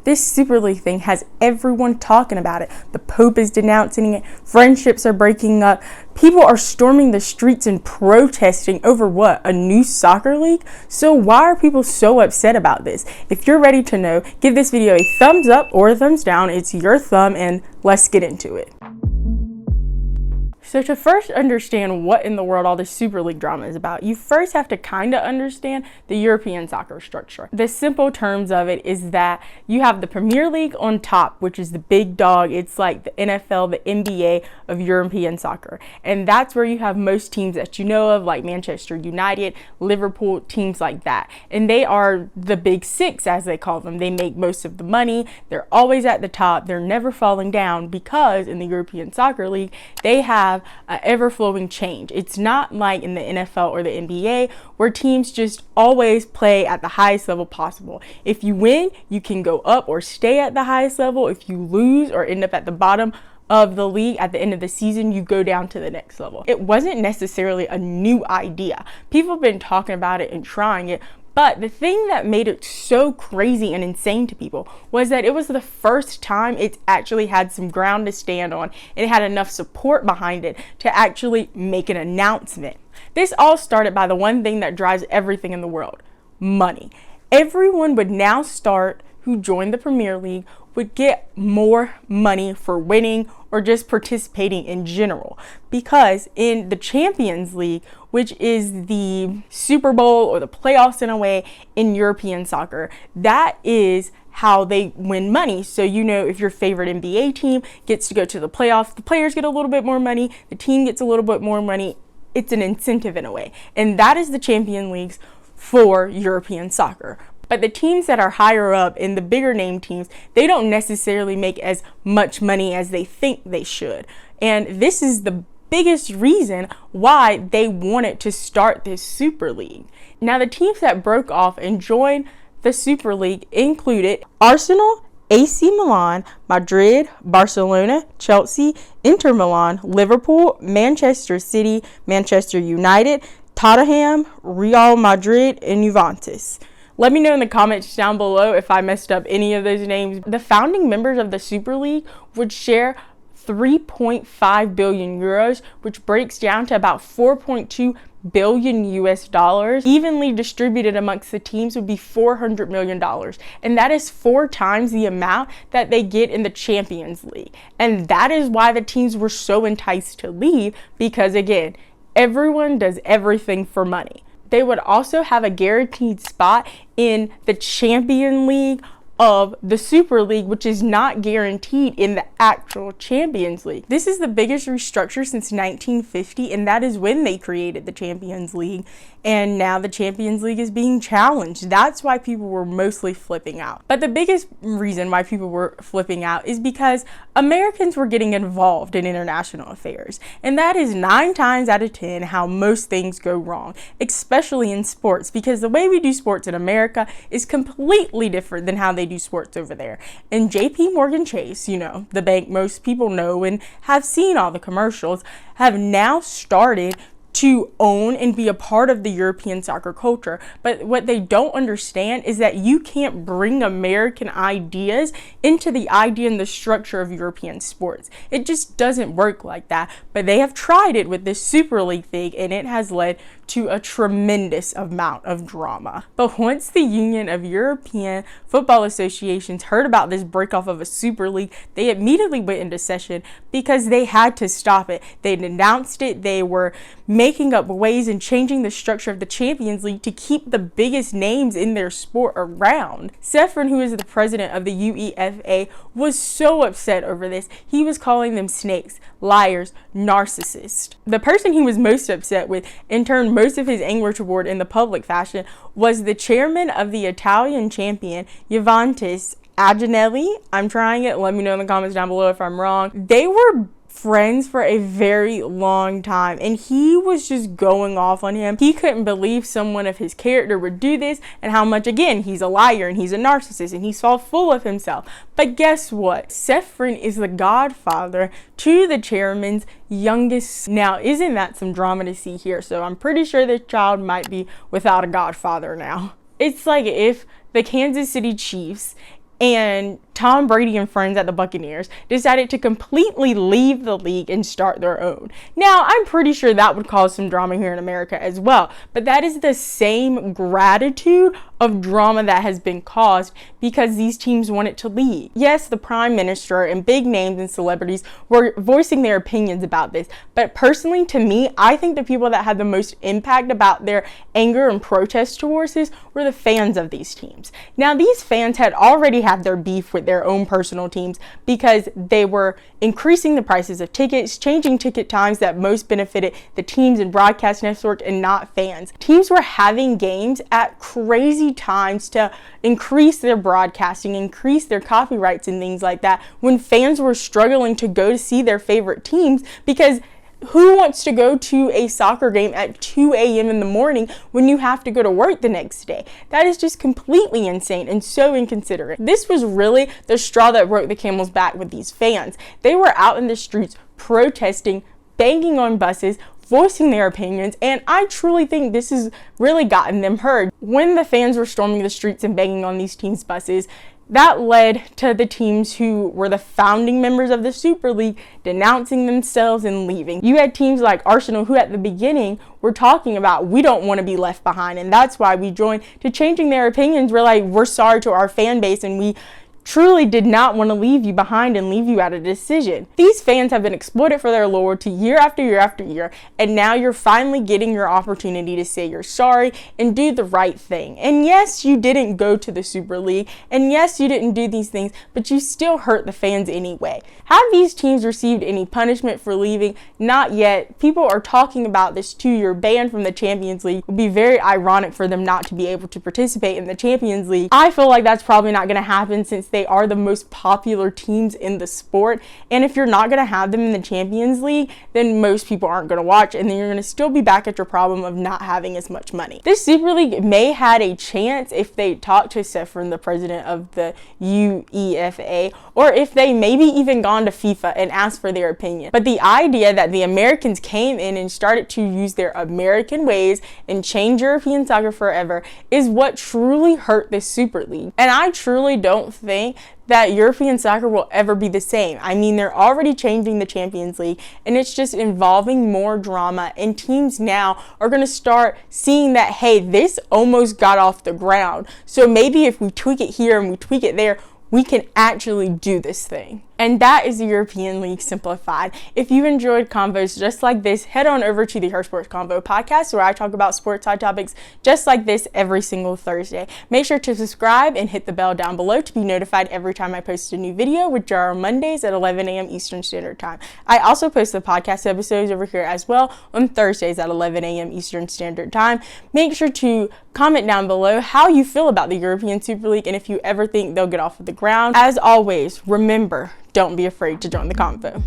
This Super League thing has everyone talking about it. The Pope is denouncing it. Friendships are breaking up. People are storming the streets and protesting over what? A new soccer league? So why are people so upset about this? If you're ready to know, give this video a thumbs up or a thumbs down. It's your thumb, and let's get into it. So to first understand what in the world all this Super League drama is about, you first have to kind of understand the European soccer structure. The simple terms of it is that you have the Premier League on top, which is the big dog. It's like the NFL, the NBA of European soccer. And that's where you have most teams that you know of, like Manchester United, Liverpool, teams like that. And they are the big six, as they call them. They make most of the money. They're always at the top. They're never falling down because in the European Soccer League, they have ever-flowing change. It's not like in the NFL or the NBA where teams just always play at the highest level possible. If you win, you can go up or stay at the highest level. If you lose or end up at the bottom of the league at the end of the season, you go down to the next level. It wasn't necessarily a new idea. People have been talking about it and trying it. But the thing that made it so crazy and insane to people was that it was the first time it actually had some ground to stand on, and it had enough support behind it to actually make an announcement. This all started by the one thing that drives everything in the world: money. Everyone would now start who joined the Premier League would get more money for winning or just participating in general, because in the Champions League, which is the Super Bowl or the playoffs in a way in European soccer, that is how they win money. So you know, if your favorite NBA team gets to go to the playoffs, the players get a little bit more money, the team gets a little bit more money. It's an incentive in a way, and that is the Champions Leagues for European soccer. But the teams that are higher up in the bigger name teams, they don't necessarily make as much money as they think they should. And this is the biggest reason why they wanted to start this Super League. Now, the teams that broke off and joined the Super League included Arsenal, AC Milan, Madrid, Barcelona, Chelsea, Inter Milan, Liverpool, Manchester City, Manchester United, Tottenham, Real Madrid, and Juventus. Let me know in the comments down below if I messed up any of those names. The founding members of the Super League would share 3.5 billion euros, which breaks down to about 4.2 billion US dollars. Evenly distributed amongst the teams would be $400 million. And that is 4 times the amount that they get in the Champions League. And that is why the teams were so enticed to leave, because again, everyone does everything for money. They would also have a guaranteed spot in the Champions League of the Super League, which is not guaranteed in the actual Champions League. This is the biggest restructure since 1950, and that is when they created the Champions League. And now the Champions League is being challenged. That's why people were mostly flipping out. But the biggest reason why people were flipping out is because Americans were getting involved in international affairs. And that is 9 times out of 10 how most things go wrong, especially in sports, because the way we do sports in America is completely different than how they do sports over there. And JP Morgan Chase, you know, the bank most people know and have seen all the commercials, have now started to own and be a part of the European soccer culture. But what they don't understand is that you can't bring American ideas into the idea and the structure of European sports. It just doesn't work like that. But they have tried it with this Super League thing, and it has led to a tremendous amount of drama. But once the Union of European Football Associations heard about this breakoff of a Super League, they immediately went into session because they had to stop it. They denounced it. They were making up ways and changing the structure of the Champions League to keep the biggest names in their sport around. Sefrin, who is the president of the UEFA, was so upset over this. He was calling them snakes, liars, narcissists. The person he was most upset with, in turn most of his anger toward in the public fashion, was the chairman of the Italian champion Juventus, Ashleigh. I'm trying it. Let me know in the comments down below if I'm wrong. They were friends for a very long time, and he was just going off on him. He couldn't believe someone of his character would do this, and how much, again, he's a liar and he's a narcissist and he's all full of himself. But guess what? Sefrin is the godfather to the chairman's youngest. Now, isn't that some drama to see here? So I'm pretty sure this child might be without a godfather now. It's like if the Kansas City Chiefs and Tom Brady and friends at the Buccaneers decided to completely leave the league and start their own. Now, I'm pretty sure that would cause some drama here in America as well, but that is the same gratitude of drama that has been caused because these teams wanted to leave. Yes, the prime minister and big names and celebrities were voicing their opinions about this, but personally, to me, I think the people that had the most impact about their anger and protest towards this were the fans of these teams. Now, these fans had already had their beef with their own personal teams because they were increasing the prices of tickets, changing ticket times that most benefited the teams and broadcast network and not fans. Teams were having games at crazy times to increase their broadcasting, increase their copyrights and things like that, when fans were struggling to go to see their favorite teams because who wants to go to a soccer game at 2 a.m. in the morning when you have to go to work the next day? That is just completely insane and so inconsiderate. This was really the straw that broke the camel's back with these fans. They were out in the streets protesting, banging on buses, voicing their opinions, and I truly think this has really gotten them heard. When the fans were storming the streets and banging on these teams' buses, that led to the teams who were the founding members of the Super League denouncing themselves and leaving. You had teams like Arsenal who at the beginning were talking about, we don't want to be left behind, and that's why we joined, to changing their opinions. We're like, we're sorry to our fan base and we truly did not want to leave you behind and leave you at a decision. These fans have been exploited for their loyalty year after year after year, and now you're finally getting your opportunity to say you're sorry and do the right thing. And yes, you didn't go to the Super League, and yes, you didn't do these things, but you still hurt the fans anyway. Have these teams received any punishment for leaving? Not yet. People are talking about this 2-year ban from the Champions League. It would be very ironic for them not to be able to participate in the Champions League. I feel like that's probably not going to happen since they are the most popular teams in the sport, and if you're not going to have them in the Champions League, then most people aren't going to watch, and then you're going to still be back at your problem of not having as much money. This Super League may had a chance if they talked to Sefrin, the president of the UEFA, or if they maybe even gone to FIFA and asked for their opinion. But the idea that the Americans came in and started to use their American ways and change European soccer forever is what truly hurt this Super League. And I truly don't think that European soccer will ever be the same. I mean, they're already changing the Champions League, and it's just involving more drama, and teams now are going to start seeing that, hey, this almost got off the ground, so maybe if we tweak it here and we tweak it there, we can actually do this thing. And that is the European League Simplified. If you enjoyed convos just like this, head on over to the Her Sports Convo podcast, where I talk about sports side topics just like this every single Thursday. Make sure to subscribe and hit the bell down below to be notified every time I post a new video, which are Mondays at 11 a.m. Eastern Standard Time. I also post the podcast episodes over here as well on Thursdays at 11 a.m. Eastern Standard Time. Make sure to comment down below how you feel about the European Super League and if you ever think they'll get off of the ground. As always, remember, don't be afraid to join the convo.